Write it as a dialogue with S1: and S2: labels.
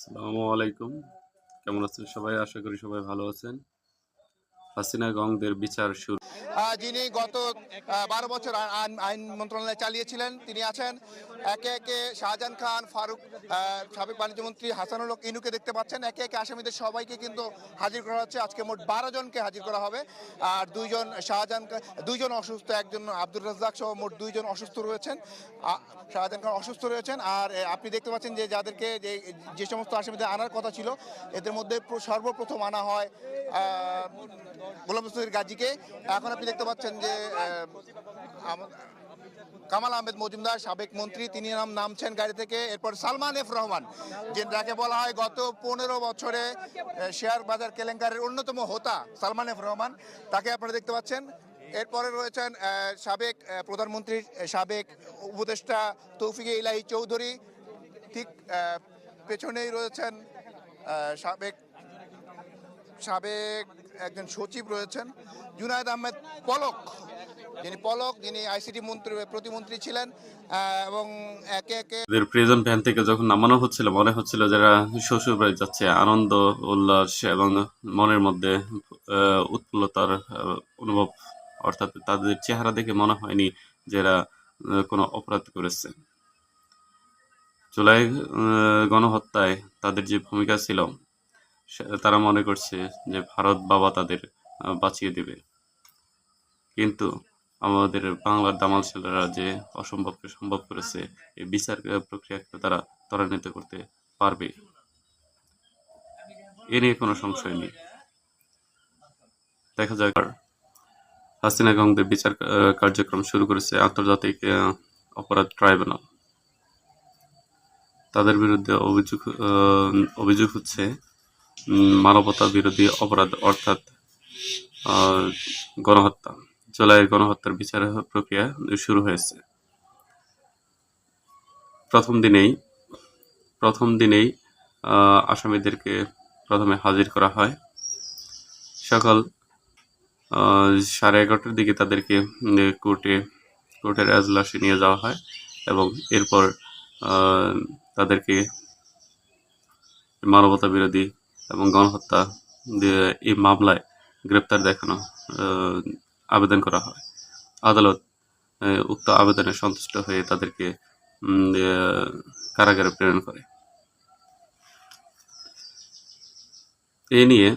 S1: আসসালামু আলাইকুম। কেমন আছেন সবাই? আশা করি সবাই ভালো আছেন। হাসিনা গংদের বিচার শুরু।
S2: যিনি গত 12 বছর আইন মন্ত্রণালয় চালিয়েছিলেন তিনি আছেন। একে একে শাহজাহান খান, ফারুক, সাবেক বাণিজ্যমন্ত্রী হাসানুল হক ইনুকে দেখতে পাচ্ছেন। একে একে আসামিদের সবাইকে কিন্তু হাজির করা হচ্ছে। আজকে মোট 12 জনকে হাজির করা হবে। আর দুইজন অসুস্থ, একজন আব্দুর রাজ্জাক সহ মোট 2জন অসুস্থ রয়েছেন। শাহজাহান খান অসুস্থ রয়েছেন। আর আপনি দেখতে পাচ্ছেন যে যাদেরকে যে সমস্ত আসামিদের আনার কথা ছিল এদের মধ্যে সর্বপ্রথম আনা হয় গোলাম রসুলের গাজীকে। এখন আপনি দেখতে পাচ্ছেন যে কামাল আহমেদ মজুমদার সাবেক মন্ত্রী তিনি নামছেন গাড়ি থেকে। এরপর সালমান এফ রহমান, যাকে বলা হয় গত 15 বছরে শেয়ার বাজার কেলেঙ্কারির অন্যতম হোতা সালমান এফ রহমান, তাকে আপনারা দেখতে পাচ্ছেন। এরপরে রয়েছেন সাবেক প্রধানমন্ত্রীর সাবেক উপদেষ্টা তৌফিকে ইলাহি চৌধুরী। ঠিক পেছনেই রয়েছেন সাবেক একজন সচিব রয়েছেন জুনায়েদ আহমেদ পলক, যিনি আইসিটি প্রতিমন্ত্রী ছিলেন। এবং একে একে
S1: প্রিজন ভ্যান থেকে যখন নামানো হচ্ছিল মনে হচ্ছিল যারা শ্বশুর বাড়ি যাচ্ছে, আনন্দ উল্লাস এবং মনের মধ্যে উৎফুল্লতার অনুভব, অর্থাৎ তাদের চেহারা দেখে মনে হয়নি যারা কোনো অপরাধ করেছে। জুলাই গণহত্যায় তাদের যে ভূমিকা ছিল তারা মনে করছে যে ভারত বাবা তাদের বাঁচিয়ে দেবে, কিন্তু আমাদের বাংলার দামাল ছেলেরা যে অসম্ভবকে সম্ভব করেছে, এই বিচার প্রক্রিয়াকে তারা ত্বরান্বিত করতে পারবে, এ নিয়ে কোনো সংশয় নেই। দেখা যাক। হাসিনা গংদের বিচার কার্যক্রম শুরু করেছে আন্তর্জাতিক অপরাধ ট্রাইব্যুনাল। তাদের বিরুদ্ধে অভিযোগ হচ্ছে মানবতা বিরোধী অপরাধ, অর্থাৎ গণহত্যা। জুলাইয়ের গণহত্যার বিচার প্রক্রিয়া শুরু হয়েছে। প্রথম দিনেই আসামিদেরকে প্রথমে হাজির করা হয়। সকাল 11:30টার দিকে তাদেরকে কোর্টের এজলাসে নিয়ে যাওয়া হয় এবং এরপর তাদেরকে মানবতা বিরোধী এবং গণহত্যা এই মামলায় গ্রেপ্তার দেখানো আবেদন করা হয়। আদালত উক্ত আবেদনে সন্তুষ্ট হয়ে তাদেরকে কারাগারে প্রেরণ করে। এ নিয়ে